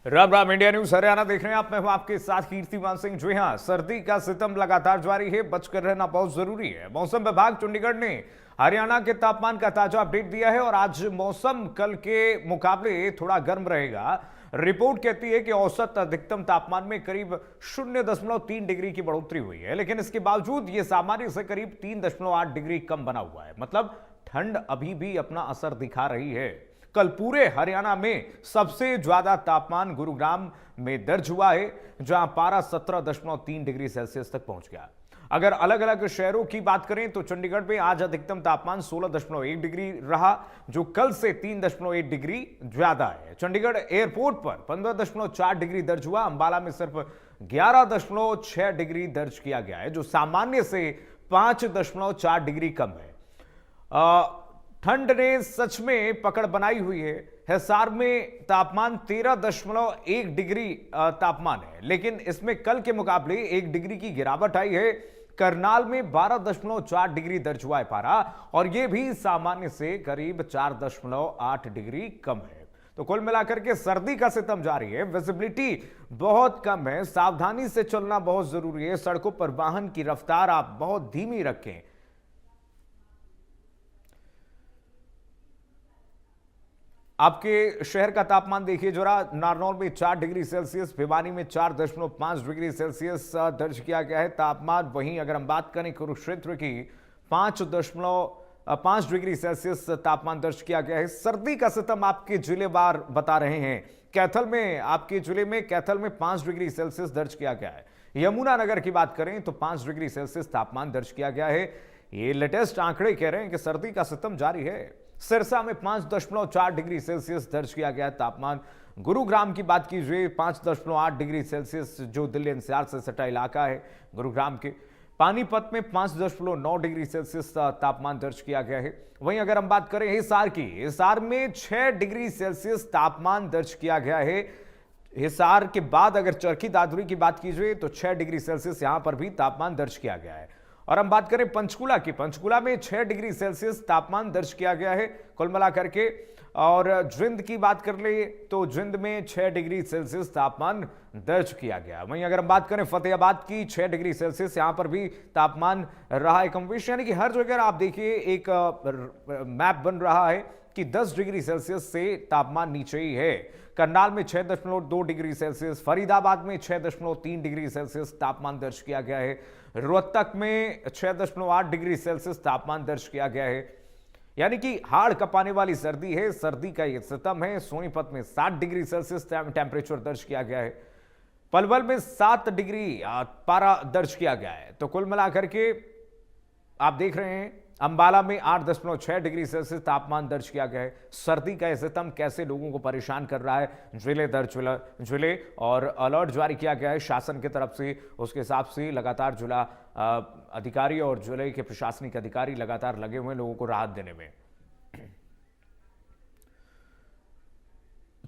Ram Ram. India news Haryana देख रहे हैं आप। मैं हूं आपके साथ कीर्तिमान सिंह। जी हां, सर्दी का सितम लगातार जारी है, बचकर रहना बहुत जरूरी है। मौसम विभाग चंडीगढ़ ने हरियाणा के तापमान का ताजा अपडेट दिया है और आज मौसम कल के मुकाबले थोड़ा गर्म रहेगा। रिपोर्ट कहती है कि औसत अधिकतम तापमान में करीब 0.3 डिग्री की बढ़ोतरी हुई है, लेकिन इसके बावजूद यह सामान्य से करीब 3.8 डिग्री कम बना हुआ है। मतलब ठंड अभी भी अपना असर दिखा रही है। कल पूरे हरियाणा में सबसे ज्यादा तापमान गुरुग्राम में दर्ज हुआ है, जहां पारा 17.3 डिग्री सेल्सियस तक पहुंच गया। अगर अलग अलग शहरों की बात करें तो चंडीगढ़ में आज अधिकतम तापमान 16.1 डिग्री रहा, जो कल से 3.1 डिग्री ज्यादा है। चंडीगढ़ एयरपोर्ट पर 15.4 डिग्री दर्ज हुआ। अंबाला में सिर्फ 11.6 डिग्री दर्ज किया गया है, जो सामान्य से 5.4 डिग्री कम है। ठंड ने सच में पकड़ बनाई हुई है। हिसार में तापमान 13.1 डिग्री तापमान है, लेकिन इसमें कल के मुकाबले 1 डिग्री की गिरावट आई है। करनाल में 12.4 डिग्री दर्ज हुआ है पारा, और यह भी सामान्य से करीब 4.8 डिग्री कम है। तो कुल मिलाकर के सर्दी का सितम जारी है। विजिबिलिटी बहुत कम है, सावधानी से चलना बहुत जरूरी है। सड़कों पर वाहन की रफ्तार आप बहुत धीमी रखें। आपके शहर का तापमान देखिए जरा। नारनौल में 4 डिग्री सेल्सियस, भिवानी में 4.5 डिग्री सेल्सियस दर्ज किया गया है तापमान। वहीं अगर हम बात करें कुरुक्षेत्र की, 5.5 डिग्री सेल्सियस तापमान दर्ज किया गया है। सर्दी का सितम आपके जिलेवार बता रहे हैं। कैथल में, आपके जिले में कैथल में 5 डिग्री सेल्सियस दर्ज किया गया है। यमुनानगर की बात करें तो 5 डिग्री सेल्सियस तापमान दर्ज किया गया है। ये लेटेस्ट आंकड़े कह रहे हैं कि सर्दी का सितम जारी है। सिरसा में 5.4 डिग्री सेल्सियस दर्ज किया गया तापमान। गुरुग्राम की बात कीजिए, 5.8 डिग्री सेल्सियस, जो दिल्ली एनसीआर से सटा इलाका है गुरुग्राम के। पानीपत में 5.9 डिग्री सेल्सियस तापमान दर्ज किया गया है। वहीं अगर हम बात करें हिसार की, हिसार में 6 डिग्री सेल्सियस तापमान दर्ज किया गया है। हिसार के बाद अगर चरखी दादरी की बात कीजिए तो 6 डिग्री सेल्सियस यहां पर भी तापमान दर्ज किया गया है। और हम बात करें पंचकुला की, पंचकुला में 6 डिग्री सेल्सियस तापमान दर्ज किया गया है कुल मिलाकर के। और जिंद की बात कर ले तो जिंद में 6 डिग्री सेल्सियस तापमान दर्ज किया गया। वहीं अगर हम बात करें फतेहाबाद की, 6 डिग्री सेल्सियस यहां पर भी तापमान रहा है कमोबेश। यानी कि हर जगह आप देखिए एक मैप बन रहा है कि 10 डिग्री सेल्सियस से तापमान नीचे ही है। करनाल में 6.2 डिग्री सेल्सियस, फरीदाबाद में 6.3 डिग्री सेल्सियस तापमान दर्ज किया गया है। रोहतक में 6.8 डिग्री सेल्सियस तापमान दर्ज किया गया है। यानी कि हाड़ कपाने वाली सर्दी है, सर्दी का यह सितम है। सोनीपत में 7 डिग्री सेल्सियस टेम्परेचर दर्ज किया गया है। पलवल में 7 डिग्री पारा दर्ज किया गया है। तो कुल मिलाकर के आप देख रहे हैं अंबाला में 8.6 डिग्री सेल्सियस तापमान दर्ज किया गया है। सर्दी का यह सितम कैसे लोगों को परेशान कर रहा है, जिले दर जिले और अलर्ट जारी किया गया है शासन की तरफ से। उसके हिसाब से लगातार जिला अधिकारी और जिले के प्रशासनिक अधिकारी लगातार लगे हुए लोगों को राहत देने में।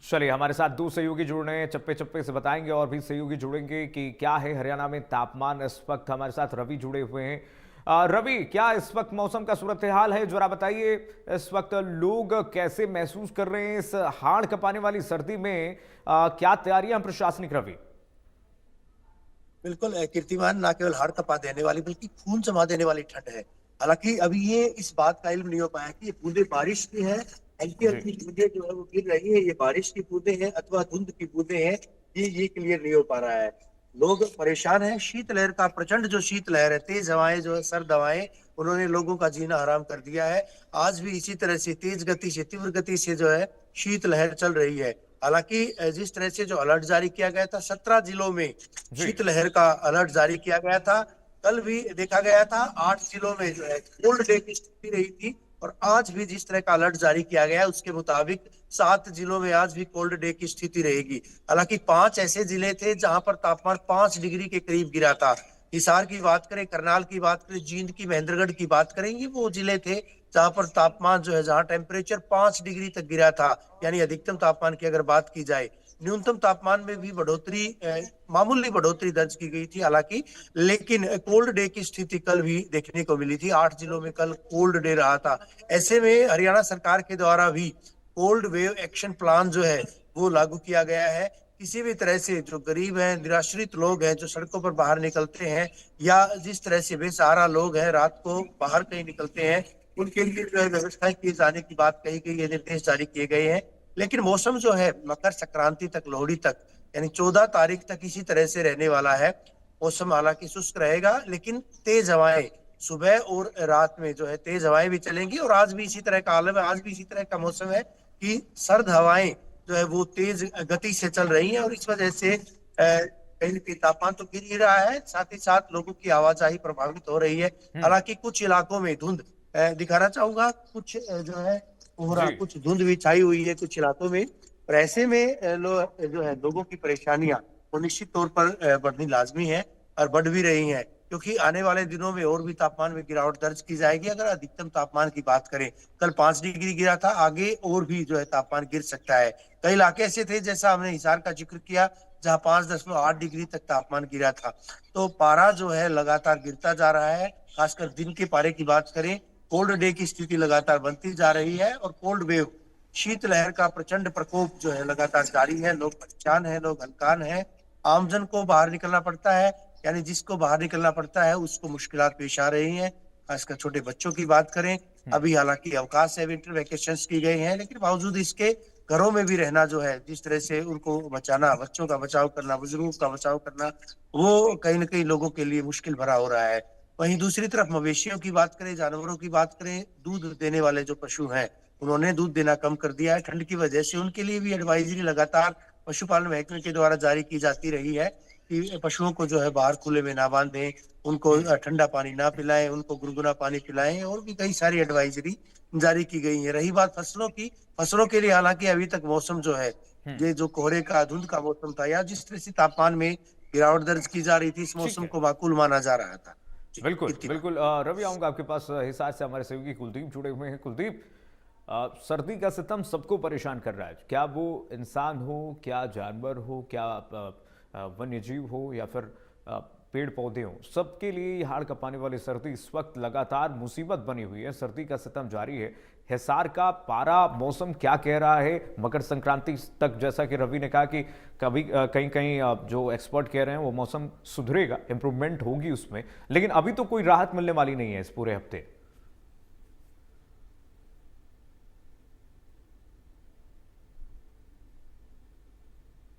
चलिए, हमारे साथ दो सहयोगी जुड़ रहे हैं, चप्पे चप्पे से बताएंगे और भी सहयोगी जुड़ेंगे कि क्या है हरियाणा में तापमान इस वक्त। हमारे साथ रवि जुड़े हुए हैं। रवि, क्या इस वक्त मौसम का सूरत हाल है, जरा बताइए। इस वक्त लोग कैसे महसूस कर रहे हैं इस हाड़ कपाने वाली सर्दी में? क्या तैयारियां प्रशासनिक? रवि, बिल्कुल कीर्तिमान, ना केवल हाड़ कपा देने वाली बल्कि खून जमा देने वाली ठंड है। हालांकि अभी ये इस बात का इल्म नहीं हो पाया कि ये बूंदे बारिश की है, हल्की हल्की बूंदे जो है वो गिर रही है, ये बारिश की बूंदे हैं अथवा धुंध की बूंदे हैं, ये क्लियर नहीं हो पा रहा है। लोग परेशान हैं। शीतलहर का प्रचंड जो शीतलहर है, तेज हवाएं जो है, सर्द हवाएं, उन्होंने लोगों का जीना हराम कर दिया है। आज भी इसी तरह से तेज गति से, तीव्र गति से जो है शीतलहर चल रही है। हालांकि जिस तरह से जो अलर्ट जारी किया गया था, 17 जिलों में जी। शीतलहर का अलर्ट जारी किया गया था। कल भी देखा गया था 8 जिलों में जो है कोल्ड डे की स्थिति रही थी, और आज भी जिस तरह का अलर्ट जारी किया गया है उसके मुताबिक 7 जिलों में आज भी कोल्ड डे की स्थिति रहेगी। हालांकि 5 ऐसे जिले थे जहां पर तापमान 5 डिग्री के करीब गिरा था। हिसार की बात करें, करनाल की बात करें, जींद की, महेंद्रगढ़ की बात करें, ये वो जिले थे जहां पर तापमान जो है, जहां टेम्परेचर 5 डिग्री तक गिरा था। यानी अधिकतम तापमान की अगर बात की जाए, न्यूनतम तापमान में भी बढ़ोतरी, मामूली बढ़ोतरी दर्ज की गई थी हालांकि, लेकिन कोल्ड डे की स्थिति कल भी देखने को मिली थी। 8 जिलों में कल कोल्ड डे रहा था। ऐसे में हरियाणा सरकार के द्वारा भी कोल्ड वेव एक्शन प्लान जो है वो लागू किया गया है। किसी भी तरह से जो गरीब हैं, निराश्रित लोग हैं, जो सड़कों पर बाहर निकलते हैं, या जिस तरह से बेसहारा लोग हैं रात को बाहर कहीं निकलते हैं, उनके लिए जो है व्यवस्थाएं किए जाने की बात कही गई है, निर्देश जारी किए गए हैं। लेकिन मौसम जो है मकर संक्रांति तक, लोहड़ी तक, यानी 14 तारीख तक इसी तरह से रहने वाला है। मौसम हालांकि शुष्क रहेगा, लेकिन तेज हवाएं सुबह और रात में जो है तेज हवाएं भी चलेंगी। और आज भी इसी तरह का आलम है, आज भी इसी तरह का मौसम है कि सर्द हवाएं जो है वो तेज गति से चल रही हैं, और इस वजह से कहीं न कहीं तापमान तो गिर ही रहा है, साथ ही साथ लोगों की आवाजाही प्रभावित हो रही है। हालांकि कुछ इलाकों में धुंध दिखाना चाहूंगा, कुछ जो है कोहरा, जी। कुछ धुंध भी छाई हुई है कुछ इलाकों में। और ऐसे में जो है लोगों की परेशानियां वो निश्चित तौर पर बढ़नी लाजमी है, और बढ़ भी रही हैं, क्योंकि आने वाले दिनों में और भी तापमान में गिरावट दर्ज की जाएगी। अगर अधिकतम तापमान की बात करें, कल 5 डिग्री गिरा था, आगे और भी जो है तापमान गिर सकता है। कई इलाके ऐसे थे, जैसा हमने हिसार का जिक्र किया, जहां 5.8 डिग्री तक तापमान गिरा था। तो पारा जो है लगातार गिरता जा रहा है। खासकर दिन के पारे की बात करें, कोल्ड डे की स्थिति लगातार बनती जा रही है, और कोल्ड वेव, शीतलहर का प्रचंड प्रकोप जो है लगातार जारी है। लोग परेशान हैं, लोग हलकान हैं। आमजन को बाहर निकलना पड़ता है, यानी जिसको बाहर निकलना पड़ता है उसको मुश्किलात पेश आ रही हैं। खासकर छोटे बच्चों की बात करें, अभी हालांकि अवकाश है, विंटर वेकेशंस की गई हैं, लेकिन बावजूद इसके घरों में भी रहना जो है, जिस तरह से उनको बचाना, बच्चों का बचाव करना, बुजुर्गों का बचाव करना, वो कहीं ना कहीं लोगों के लिए मुश्किल भरा हो रहा है। वहीं दूसरी तरफ मवेशियों की बात करें, जानवरों की बात करें, दूध देने वाले जो पशु हैं, उन्होंने दूध देना कम कर दिया है ठंड की वजह से। उनके लिए भी एडवाइजरी लगातार पशुपालन महकमे के द्वारा जारी की जाती रही है कि पशुओं को जो है बाहर खुले में ना बांधें, उनको ठंडा पानी ना पिलाएं, उनको गुनगुना पानी पिलाएं, और भी कई सारी एडवाइजरी जारी की गई है। रही बात फसलों की, फसलों के लिए हालांकि अभी तक मौसम जो है, ये जो कोहरे का, धुंध का मौसम था, या जिस तरह से तापमान में गिरावट दर्ज की जा रही थी, इस ठीक मौसम है। को माकूल माना जा रहा था। जी, बिल्कुल, इतनी बात। बिल्कुल। रवि, आऊँगा आपके पास। हिसार से हमारे सहयोगी कुलदीप जुड़े हुए हैं। कुलदीप, सर्दी का सितम सबको परेशान कर रहा है। क्या वो इंसान हो, क्या जानवर हो, क्या वन्यजीव हो, या फिर पेड़ पौधे हों, सबके लिए ये हाड़ कपाने वाली सर्दी इस वक्त लगातार मुसीबत बनी हुई है। सर्दी का सितम जारी है। हिसार का पारा मौसम क्या कह रहा है मकर संक्रांति तक? जैसा कि रवि ने कहा कि कभी कहीं कहीं जो एक्सपर्ट कह रहे हैं वो मौसम सुधरेगा, इंप्रूवमेंट होगी उसमें, लेकिन अभी तो कोई राहत मिलने वाली नहीं है इस पूरे हफ्ते।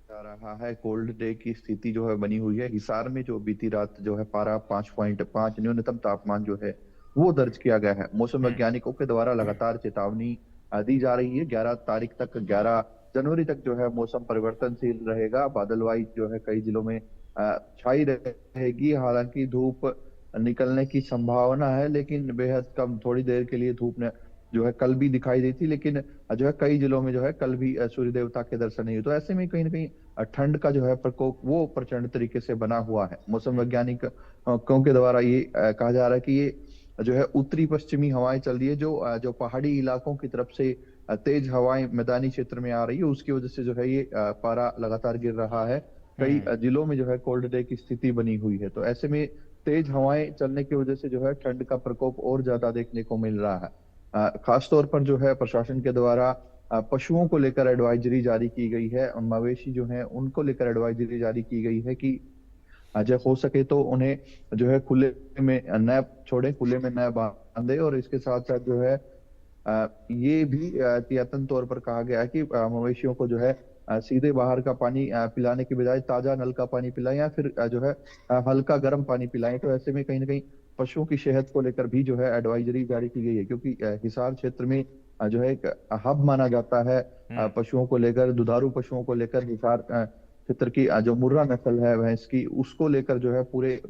जा रहा है, कोल्ड डे की स्थिति जो है बनी हुई है। हिसार में जो बीती रात जो है पारा 5.5 न्यूनतम तापमान जो है वो दर्ज किया गया है। मौसम वैज्ञानिकों के द्वारा लगातार चेतावनी दी जा रही है। 11 तारीख तक, 11 जनवरी तक जो है मौसम परिवर्तनशील रहेगा। बादलवाई जो है कई जिलों में छाई रहेगी। हालांकि धूप निकलने की संभावना है, लेकिन बेहद कम, थोड़ी देर के लिए धूप ने जो है कल भी दिखाई दी थी, लेकिन जो है कई जिलों में जो है कल भी सूर्य देवता के दर्शन नहीं हुए। तो ऐसे में कहीं ना कहीं ठंड का जो है प्रकोप वो प्रचंड तरीके से बना हुआ है। मौसम वैज्ञानिकों के द्वारा ये कहा जा रहा है कि ये जो है उत्तरी पश्चिमी हवाएं चल रही है, जो पहाड़ी इलाकों की तरफ से तेज हवाएं मैदानी क्षेत्र में आ रही है, उसकी वजह से जो है ये पारा लगातार गिर रहा है। कई जिलों में जो है कोल्ड डे की स्थिति बनी हुई है। तो ऐसे में तेज हवाएं चलने की वजह से जो है ठंड का प्रकोप और ज्यादा देखने को मिल रहा है। खासतौर पर जो है प्रशासन के द्वारा पशुओं को लेकर एडवाइजरी जारी की गई है। मवेशी जो है उनको लेकर एडवाइजरी जारी की गई है कि जब हो सके तो उन्हें जो है खुले में न छोड़े, खुले में न बांधे। और इसके साथ साथ जो है ये भी यतन तौर पर कहा गया है कि मवेशियों को जो है सीधे बाहर का पानी पिलाने की बजाय ताजा नल का पानी पिलाएं, या फिर जो है हल्का गर्म पानी पिलाएं। तो ऐसे में कहीं ना कहीं पशुओं की सेहत को लेकर भी जो है एडवाइजरी जारी की गई है, क्योंकि हिसार क्षेत्र में जो है एक हब माना जाता है पशुओं को लेकर, दुधारू पशुओं को लेकर। हिसार क्षेत्र की जो मुर्रा नस्ल है भैंस की, उसको लेकर जो है पूरे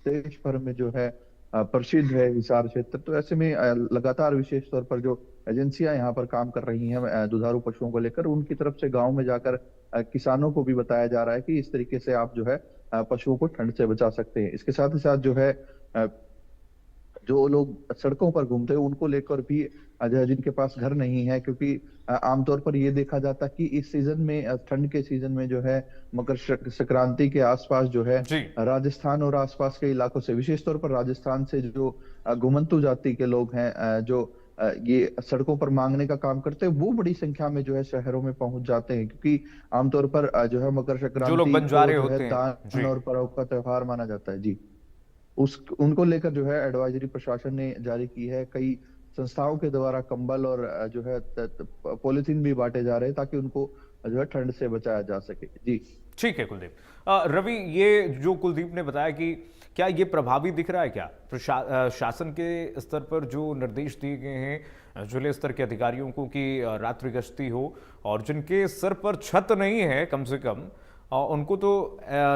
देश भर में जो है प्रसिद्ध है हिसार क्षेत्र। तो ऐसे में लगातार विशेष तौर पर जो एजेंसियां यहाँ पर काम कर रही हैं दुधारू पशुओं को लेकर, उनकी तरफ से गांव में जाकर किसानों को भी बताया जा रहा है कि इस तरीके से आप जो है पशुओं को ठंड से बचा सकते हैं। इसके साथ ही साथ जो है जो लोग सड़कों पर घूमते हैं उनको लेकर भी जो है जिनके पास घर नहीं है, क्योंकि आमतौर पर ये देखा जाता है कि इस सीजन में, ठंड के सीजन में जो है मकर संक्रांति के आसपास जो है राजस्थान और आसपास के इलाकों से, विशेष तौर पर राजस्थान से जो घुमंतु जाति के लोग हैं, जो ये सड़कों पर मांगने का काम करते हैं, वो बड़ी संख्या में जो है शहरों में पहुंच जाते हैं, क्योंकि आमतौर पर जो है मकर जो लोग संक्रांति को बंजारे जो है होते हैं दान जी। और परोपकार का त्योहार माना जाता है जी। उस उनको लेकर जो है एडवाइजरी प्रशासन ने जारी की है। कई संस्थाओं के द्वारा कंबल और जो है पॉलिथीन भी बांटे जा रहे हैं, ताकि उनको जो है ठंड से बचाया जा सके जी। ठीक है कुलदीप। रवि, ये जो कुलदीप ने बताया कि क्या ये प्रभावी दिख रहा है क्या शासन के स्तर पर जो निर्देश दिए गए हैं जिले स्तर के अधिकारियों को कि रात्रि गश्ती हो, और जिनके सर पर छत नहीं है कम से कम उनको तो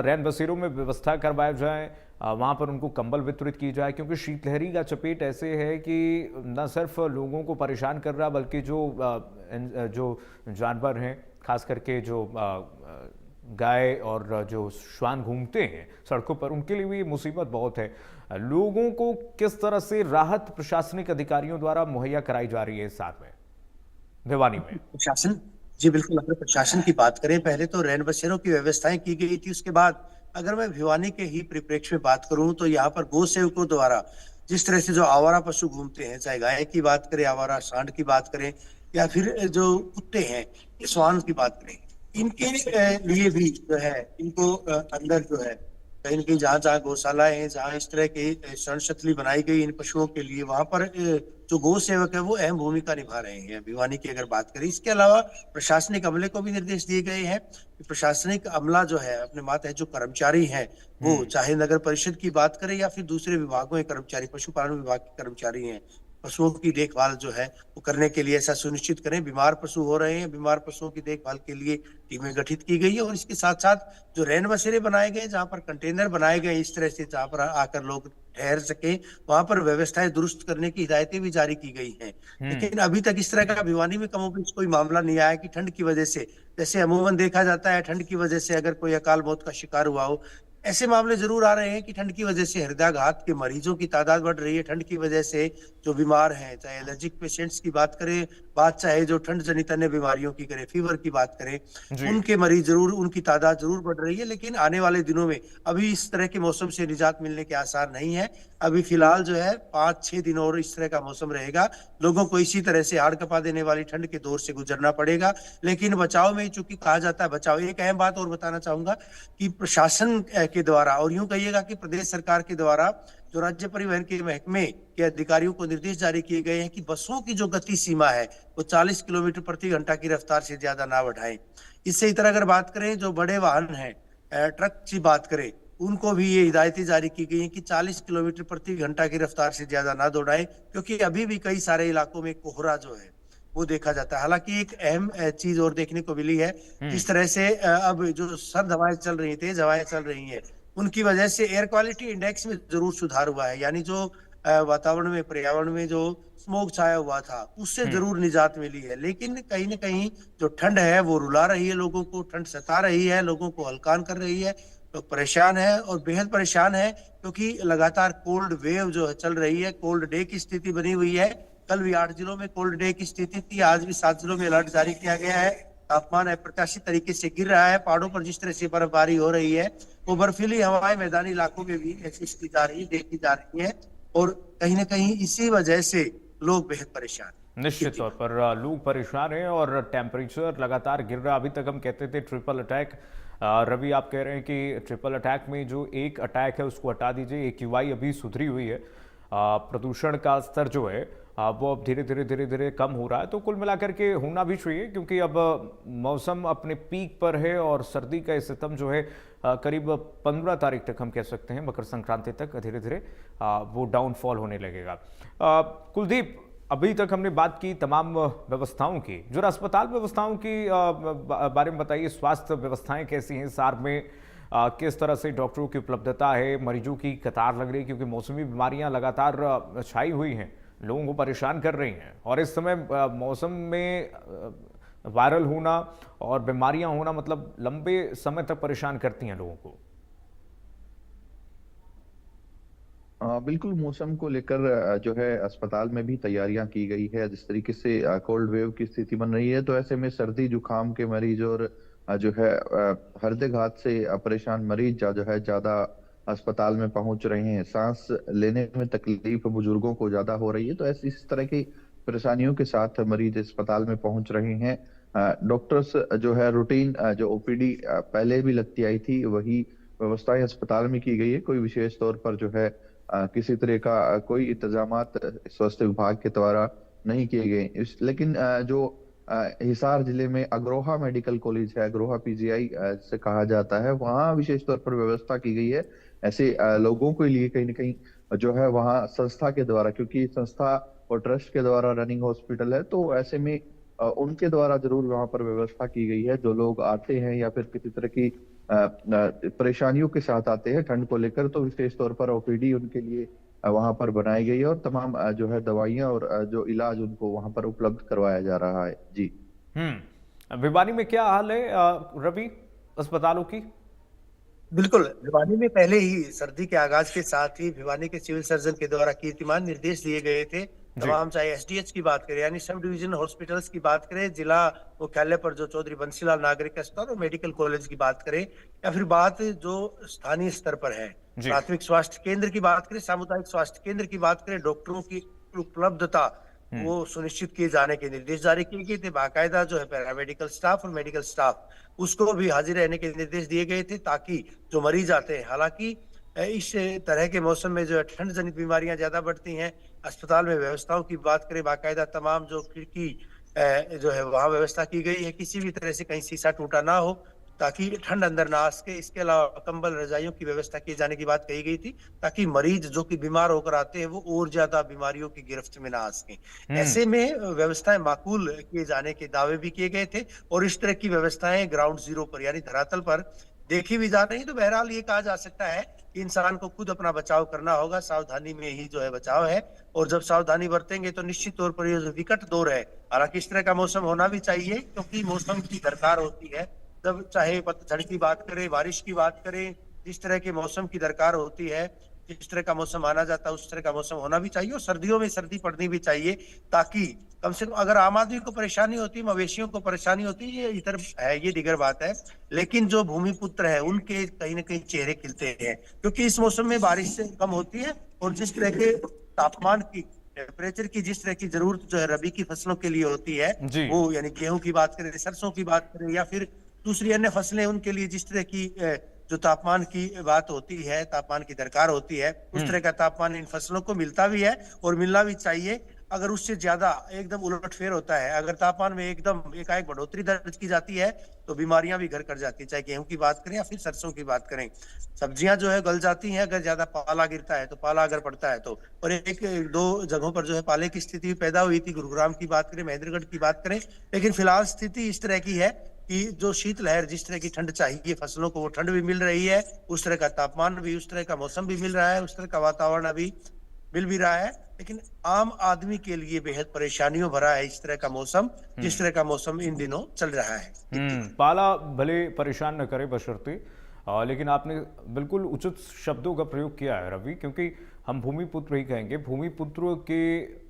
रैन बसेरों में व्यवस्था करवाया जाए, वहाँ पर उनको कंबल वितरित की जाए, क्योंकि शीतलहरी का चपेट ऐसे है कि न सिर्फ लोगों को परेशान कर रहा बल्कि जो जानवर हैं, खास करके जो गाय और जो श्वान घूमते हैं सड़कों पर, उनके लिए भी मुसीबत बहुत है। लोगों को किस तरह से राहत प्रशासनिक अधिकारियों द्वारा मुहैया कराई जा रही है इस साथ में भिवानी में? प्रशासन, जी बिल्कुल, अगर प्रशासन की बात करें, पहले तो रैन बसेरों की व्यवस्थाएं की गई थी। उसके बाद अगर मैं भिवानी के ही परिप्रेक्ष्य में बात करूं तो यहाँ पर गौ सेवकों द्वारा जिस तरह से जो आवारा पशु घूमते हैं, चाहे गाय की बात करें, आवारा सांड की बात करें, या फिर जो कुत्ते हैं, श्वान की बात करें, इनके लिए भी जो है इनको अंदर जो है कहीं न कहीं जहाँ जहाँ गौशालाएं हैं, जहाँ इस तरह की शरण शतली बनाई गई इन पशुओं के लिए, वहां पर जो गौ सेवक है वो अहम भूमिका निभा रहे हैं भिवानी की अगर बात करें। इसके अलावा प्रशासनिक अमले को भी निर्देश दिए गए हैं कि प्रशासनिक अमला जो है अपने मातहत जो कर्मचारी हैं, वो चाहे नगर परिषद की बात करें या फिर दूसरे विभागों के कर्मचारी, पशुपालन विभाग के कर्मचारी हैं, पशुओं की देखभाल जो है वो करने के लिए ऐसा सुनिश्चित करें। बीमार पशु हो रहे हैं, बीमार पशुओं की देखभाल के लिए टीमें गठित की गई है। और इसके साथ साथ जो रैन बसेरे बनाए गए, जहाँ पर कंटेनर बनाए गए इस तरह से जहाँ पर आकर लोग ठहर सके, वहां पर व्यवस्थाएं दुरुस्त करने की हिदायतें भी जारी की गई हैं। लेकिन अभी तक इस तरह का भिवानी में कमोबेश कोई मामला नहीं आया कि ठंड की वजह से, जैसे अमूमन देखा जाता है ठंड की वजह से अगर कोई अकाल मौत का शिकार हुआ हो, ऐसे मामले जरूर आ रहे हैं कि ठंड की वजह से हृदयाघात के मरीजों की तादाद बढ़ रही है। ठंड की वजह से जो बीमार हैं, चाहे एलर्जिक पेशेंट्स की बात करें, चाहे जो ठंड जनित अन्य बीमारियों की करें, फीवर की बात करें, उनके मरीज जरूर, उनकी तादाद जरूर बढ़ रही है। लेकिन आने वाले दिनों में अभी इस तरह के मौसम से निजात मिलने के आसार नहीं है। अभी फिलहाल जो है 5-6 दिन और इस तरह का मौसम रहेगा। लोगों को इसी तरह से हाड़ कपा देने वाली ठंड के दौर से गुजरना पड़ेगा। लेकिन बचाव में चूंकि कहा जाता है बचाव, एक अहम बात और बताना चाहूंगा कि प्रशासन के द्वारा, और यूं कहिएगा कि प्रदेश सरकार के द्वारा, जो राज्य परिवहन के महकमे के अधिकारियों को निर्देश जारी किए गए हैं कि बसों की जो गति सीमा है वो 40 किलोमीटर प्रति घंटा की रफ्तार से ज्यादा ना बढ़ाएं। इससे इतर अगर बात करें, जो बड़े वाहन हैं, ट्रक की बात करें, उनको भी ये हिदायतें जारी की गई हैं कि 40 किलोमीटर प्रति घंटा की रफ्तार से ज्यादा ना दौड़ाएं, क्योंकि अभी भी कई सारे इलाकों में कोहरा जो है वो देखा जाता है। हालांकि एक अहम चीज और देखने को मिली है, जिस तरह से अब जो सर्द हवाएं चल रही, तेज हवाएं चल रही हैं, उनकी वजह से एयर क्वालिटी इंडेक्स में जरूर सुधार हुआ है। यानी जो वातावरण में, पर्यावरण में जो स्मोक छाया हुआ था, उससे जरूर निजात मिली है। लेकिन कहीं ना कहीं जो ठंड है वो रुला रही है लोगों को, ठंड सता रही है, लोगों को हलकान कर रही है। लोग परेशान है और बेहद परेशान है, क्योंकि लगातार कोल्ड वेव जो है चल रही है, कोल्ड डे की स्थिति बनी हुई है। कल भी 8 जिलों में कोल्ड डे की स्थिति थी, आज भी 7 जिलों में अलर्ट जारी किया गया है। तापमान अप्रत्याशित तरीके से गिर रहा है। पहाड़ों पर जिस तरह से बर्फबारी हो रही है, वो बर्फीली हवाएं मैदानी इलाकों में भी महसूस की जा रही है, देखी जा रही है, और कहीं ना कहीं इसी वजह से लोग बेहद परेशान हैं। निश्चित तौर पर लोग परेशान हैं और टेम्परेचर लगातार गिर रहा है। अभी तक हम कहते थे ट्रिपल अटैक, रवि आप कह रहे हैं कि ट्रिपल अटैक में जो एक अटैक है उसको हटा दीजिए। AQI अभी सुधरी हुई है, प्रदूषण का स्तर जो है वो अब धीरे धीरे कम हो रहा है। तो कुल मिलाकर के होना भी चाहिए, क्योंकि अब मौसम अपने पीक पर है और सर्दी का सितम जो है करीब 15 तारीख तक हम कह सकते हैं, मकर संक्रांति तक धीरे धीरे वो डाउनफॉल होने लगेगा। कुलदीप, अभी तक हमने बात की तमाम व्यवस्थाओं की, जो अस्पताल व्यवस्थाओं की बारे में बताइए। स्वास्थ्य व्यवस्थाएं कैसी हैं सार में, किस तरह से डॉक्टरों की उपलब्धता है, मरीजों की कतार लग रही है, क्योंकि मौसमी बीमारियां लगातार छाई हुई हैं, लोगों को परेशान कर रही हैं, और इस समय मौसम में वायरल होना और बीमारियां होना मतलब लंबे समय तक परेशान करती हैं लोगों को। बिल्कुल, मौसम को लेकर जो है अस्पताल में भी तैयारियां की गई है। जिस तरीके से कोल्ड वेव की स्थिति बन रही है, तो ऐसे में सर्दी जुकाम के मरीज और जो है हृदयघात से परेशान मरीज जो है ज्यादा अस्पताल में पहुंच रहे हैं। सांस लेने में तकलीफ बुजुर्गों को ज्यादा हो रही है, तो ऐसी इस तरह की परेशानियों के साथ मरीज अस्पताल में पहुंच रहे हैं। डॉक्टर्स जो है रूटीन जो ओपीडी पहले भी लगती आई थी वही व्यवस्थाएं अस्पताल में की गई है। कोई विशेष तौर पर जो है किसी तरह का कोई इंतजामात स्वास्थ्य विभाग के द्वारा नहीं किए गए। लेकिन जो हिसार जिले में अग्रोहा मेडिकल कॉलेज है, अग्रोहा पीजीआई से कहा जाता है, वहाँ विशेष तौर पर व्यवस्था की गई है ऐसे लोगों के लिए कहीं ना कहीं जो है वहाँ संस्था के द्वारा, क्योंकि संस्था और ट्रस्ट के द्वारा रनिंग हॉस्पिटल है, तो ऐसे में उनके द्वारा जरूर वहाँ पर व्यवस्था की गई है। जो लोग आते हैं या फिर किसी तरह की परेशानियों के साथ आते हैं ठंड को लेकर, तो विशेष तौर पर ओपीडी उनके लिए वहां पर बनाई गई है और तमाम जो है दवाइयां और जो इलाज उनको वहां पर उपलब्ध करवाया जा रहा है। जी भिवानी में क्या हाल है रवि अस्पतालों की? बिल्कुल, भिवानी में पहले ही सर्दी के आगाज के साथ ही भिवानी के सिविल सर्जन के द्वारा कीर्तिमान निर्देश दिए गए थे। तमाम चाहे एसडीएच की बात करें यानी सब डिवीजन हॉस्पिटल्स की बात करें, जिला मुख्यालय पर जो चौधरी बंसीलाल नागरिक अस्पताल और मेडिकल कॉलेज की बात करें, या फिर बात जो स्थानीय स्तर पर है प्राथमिक स्वास्थ्य केंद्र की बात करें, सामुदायिक स्वास्थ्य केंद्र की बात करें, डॉक्टरों की उपलब्धता वो सुनिश्चित किए जाने के निर्देश जारी किए गए थे। बाकायदा जो है पैरामेडिकल स्टाफ और मेडिकल स्टाफ उसको भी हाजिर रहने के निर्देश दिए गए थे, ताकि जो मरीज आते हैं, हालांकि इस तरह के मौसम में जो है ठंड जनित बीमारियां ज्यादा बढ़ती हैं। अस्पताल में व्यवस्थाओं की बात करें, बाकायदा तमाम जो खिड़की जो है वहां व्यवस्था की गई है, किसी भी तरह से कहीं शीशा टूटा ना हो ताकि ठंड अंदर ना आ सके। इसके अलावा कंबल रजाइयों की व्यवस्था किए जाने की बात कही गई थी, ताकि मरीज जो कि बीमार होकर आते हैं वो और ज्यादा बीमारियों की गिरफ्त में ना आ सके। ऐसे में व्यवस्थाएं माकूल किए जाने के दावे भी किए गए थे और इस तरह की व्यवस्थाएं ग्राउंड जीरो पर यानी धरातल पर देखी भी जा रही। तो बहरहाल ये कहा जा सकता है कि इंसान को खुद अपना बचाव करना होगा, सावधानी में ही जो है बचाव है, और जब सावधानी बरतेंगे तो निश्चित तौर पर ये जो विकट दौर है, हालांकि इस तरह का मौसम होना भी चाहिए क्योंकि मौसम की दरकार होती है। जब चाहे पतझड़ की बात करें, बारिश की बात करें, जिस तरह के मौसम की दरकार होती है, जिस तरह का मौसम माना जाता है उस तरह का मौसम होना भी चाहिए और सर्दियों में सर्दी पड़नी भी चाहिए, ताकि कम से कम अगर आम आदमी को परेशानी होती है, मवेशियों को परेशानी होती है, ये इधर है, ये दिगर बात है, लेकिन जो भूमि पुत्र है उनके कहीं ना कहीं चेहरे खिलते हैं, क्योंकि इस मौसम में बारिश से कम होती है और जिस तरह के तापमान की टेम्परेचर की जिस तरह की जरूरत जो है रबी की फसलों के लिए होती है, वो यानी गेहूं की बात करें, सरसों की बात करें या फिर दूसरी अन्य फसलें, उनके लिए जिस तरह की जो तापमान की बात होती है, तापमान की दरकार होती है, उस तरह का तापमान इन फसलों को मिलता भी है और मिलना भी चाहिए। अगर उससे ज्यादा एकदम उलटफेर होता है, अगर तापमान में एकदम एकाएक बढ़ोतरी दर्ज की जाती है तो बीमारियां भी घर कर जाती है, चाहे गेहूं की बात करें या फिर सरसों की बात करें। सब्जियां जो है गल जाती हैं अगर ज्यादा पाला गिरता है, तो पाला अगर पड़ता है तो। और एक दो जगहों पर जो है पाले की स्थिति पैदा हुई थी, गुरुग्राम की बात करें, महेंद्रगढ़ की बात करें, लेकिन फिलहाल स्थिति इस तरह की है कि जो शीतलहर, जिस तरह की ठंड चाहिए फसलों को, वो ठंड भी मिल रही है, उस तरह का तापमान भी, उस तरह का मौसम भी मिल रहा है, उस तरह का वातावरण अभी मिल भी रहा है, लेकिन आम आदमी के लिए बेहद परेशानियों भरा है इस तरह का मौसम, जिस तरह का मौसम इन दिनों चल रहा है। पाला भले परेशान न करे बशर्ते, लेकिन आपने बिल्कुल उचित शब्दों का प्रयोग किया है रवि, क्योंकि हम भूमिपुत्र ही कहेंगे। भूमिपुत्र के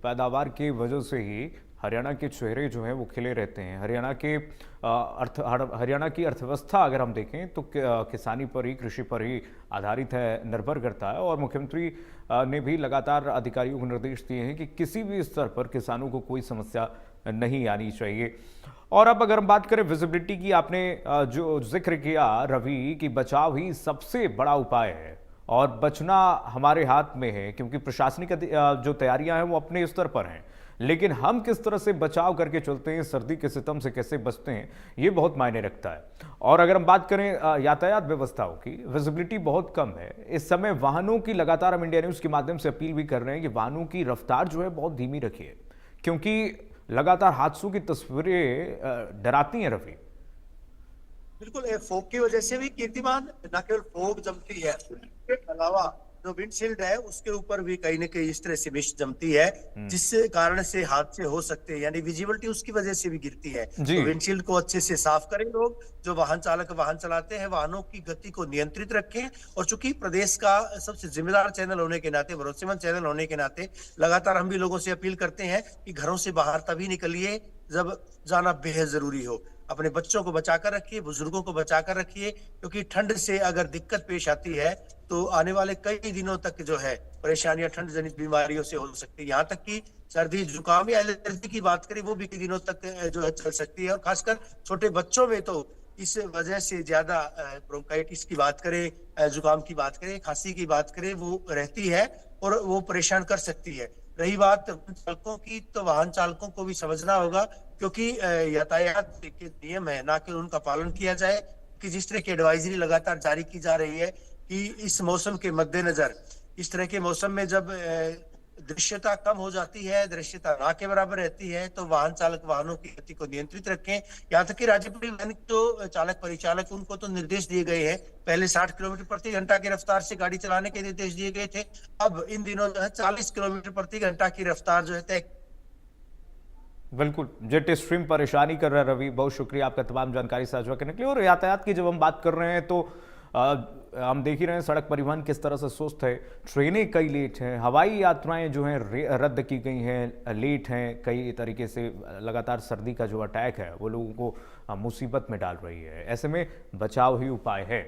पैदावार की वजह से ही हरियाणा के चेहरे जो हैं वो खिले रहते हैं। हरियाणा की अर्थव्यवस्था अगर हम देखें तो किसानी पर ही, कृषि पर ही आधारित है, निर्भर करता है। और मुख्यमंत्री ने भी लगातार अधिकारियों को निर्देश दिए हैं कि किसी भी स्तर पर किसानों को कोई समस्या नहीं आनी चाहिए। और अब अगर हम बात करें विजिबिलिटी की, आपने जो जिक्र किया रवि कि बचाव ही सबसे बड़ा उपाय है और बचना हमारे हाथ में है, क्योंकि प्रशासनिक जो तैयारियां हैं वो अपने स्तर पर हैं, लेकिन हम किस तरह से बचाव करके चलते हैं, सर्दी के सितम से कैसे बचते हैं, ये बहुत मायने रखता है। और अगर हम बात करें यातायात व्यवस्थाओं की, विजिबिलिटी बहुत कम है इस समय। वाहनों की लगातार हम इंडिया न्यूज़ के माध्यम से अपील भी कर रहे हैं कि वाहनों की रफ्तार जो है बहुत धीमी रखिए, क्योंकि लगातार हादसों की तस्वीरें डराती हैं रवि। बिल्कुल, फोग की वजह से भी कीर्तिमान, न केवल फोग जमती है, इसके अलावा जो विंडशील्ड है उसके ऊपर भी कहीं ना कहीं इस तरह से मिस्ट जमती है, जिससे कारण से हादसे हो सकते हैं, यानी विजिबिलिटी उसकी वजह से भी गिरती है। तो विंडशील्ड को अच्छे से साफ करें लोग, जो वाहन चालक वाहन चलाते हैं, वाहनों की गति को नियंत्रित रखें। और चूंकि प्रदेश का सबसे जिम्मेदार चैनल होने के नाते, भरोसेमंद चैनल होने के नाते, लगातार हम भी लोगों से अपील करते हैं कि घरों से बाहर तभी निकलिए जब जाना बेहद जरूरी हो। अपने बच्चों को बचाकर रखिए, बुजुर्गों को बचाकर रखिए, क्योंकि ठंड से अगर दिक्कत पेश आती है तो आने वाले कई दिनों तक जो है परेशानियां ठंड जनित बीमारियों से हो सकती है। यहाँ तक कि सर्दी जुकाम या एलर्जी की बात करें वो भी कई दिनों तक जो है चल सकती है, और खासकर छोटे बच्चों में तो इस वजह से ज्यादा ब्रोंकाइटिस की बात करें, जुकाम की बात करें, खांसी की बात करें, वो रहती है और वो परेशान कर सकती है। रही बात वाहन चालकों की, तो वाहन चालकों को भी समझना होगा, क्योंकि यातायात के नियम है ना कि उनका पालन किया जाए, कि जिस तरह की एडवाइजरी लगातार जारी की जा रही है कि इस मौसम के मद्देनजर, इस तरह के मौसम में जब दृश्यता कम हो जाती है, दृश्यता ना के बराबर रहती है, तो वाहन चालक वाहनों की गति को नियंत्रित रखें। यहाँ तक कि राज्य परिवहन जो चालक परिचालक उनको तो निर्देश दिए गए हैं, पहले 60 किलोमीटर प्रति घंटा की रफ्तार से गाड़ी चलाने के निर्देश दिए गए थे, अब इन दिनों जो है 40 किलोमीटर प्रति घंटा की रफ्तार जो है तय। बिल्कुल, जेट स्ट्रीम परेशानी कर रहा है। रवि, बहुत शुक्रिया आपका तमाम जानकारी साझा करने के लिए। और यातायात की जब हम बात कर रहे हैं तो हम देख ही रहे हैं सड़क परिवहन किस तरह से सुस्त है, ट्रेनें कई लेट हैं, हवाई यात्राएं जो हैं रद्द की गई हैं, लेट हैं, कई तरीके से लगातार सर्दी का जो अटैक है वो लोगों को मुसीबत में डाल रही है। ऐसे में बचाव ही उपाय है।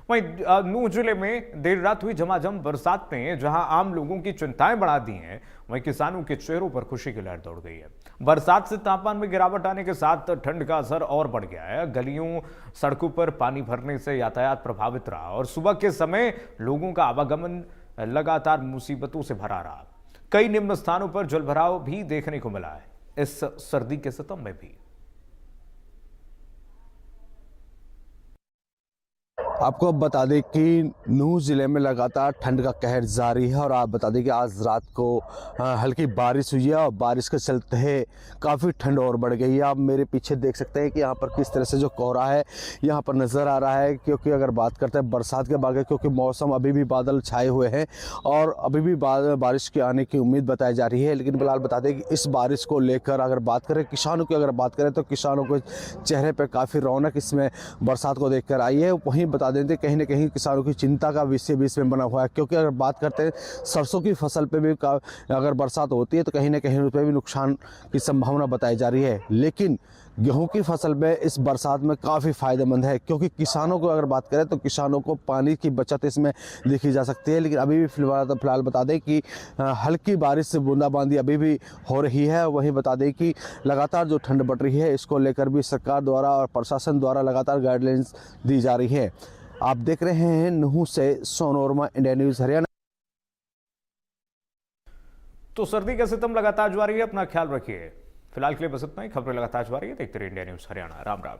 वहीं नूह जिले में देर रात हुई झमाझम बरसात ने जहां आम लोगों की चिंताएं बढ़ा दी हैं, वहीं किसानों के चेहरों पर खुशी की लहर दौड़ गई है। बरसात से तापमान में गिरावट आने के साथ ठंड का असर और बढ़ गया है। गलियों सड़कों पर पानी भरने से यातायात प्रभावित रहा और सुबह के समय लोगों का आवागमन लगातार मुसीबतों से भरा रहा। कई निम्न स्थानों पर जलभराव भी देखने को मिला है इस सर्दी के सितम में भी। आपको अब बता दें कि नूह ज़िले में लगातार ठंड का कहर जारी है और आप बता दें कि आज रात को हल्की बारिश हुई है और बारिश के चलते काफ़ी ठंड और बढ़ गई है। आप मेरे पीछे देख सकते हैं कि यहाँ पर किस तरह से जो कोहरा है यहाँ पर नज़र आ रहा है, क्योंकि अगर बात करते हैं बरसात के बारे, क्योंकि मौसम अभी भी बादल छाए हुए हैं और अभी भी बारिश के आने की उम्मीद बताई जा रही है। लेकिन फिलहाल बता दें कि इस बारिश को लेकर अगर बात करें किसानों की, अगर बात करें तो किसानों के चेहरे पर काफ़ी रौनक इसमें बरसात को देखकर आई है। वहीं बता देते कहीं ना कहीं किसानों की चिंता का विषय भी इसमें बना हुआ है, क्योंकि अगर बात करते हैं सरसों की फसल पे भी अगर बरसात होती है तो कहीं ना कहीं उस पर भी नुकसान की संभावना बताई जा रही है। लेकिन गेहूं की फसल में इस बरसात में काफ़ी फ़ायदेमंद है, क्योंकि किसानों को अगर बात करें तो किसानों को पानी की बचत इसमें देखी जा सकती है। लेकिन अभी भी फिलहाल बता दें कि हल्की बारिश से बूंदाबांदी अभी भी हो रही है। वहीं बता दें कि लगातार जो ठंड बढ़ रही है इसको लेकर भी सरकार द्वारा और प्रशासन द्वारा लगातार गाइडलाइंस दी जा रही है। आप देख रहे हैं नूह से सोनू वर्मा, इंडिया न्यूज़ हरियाणा। तो सर्दी का सितम लगातार जारी है, अपना ख्याल रखिए। फिलहाल के लिए बस इतना ही। खबरें लगातार जारी है, देखते रहिए इंडिया न्यूज़ हरियाणा। राम राम।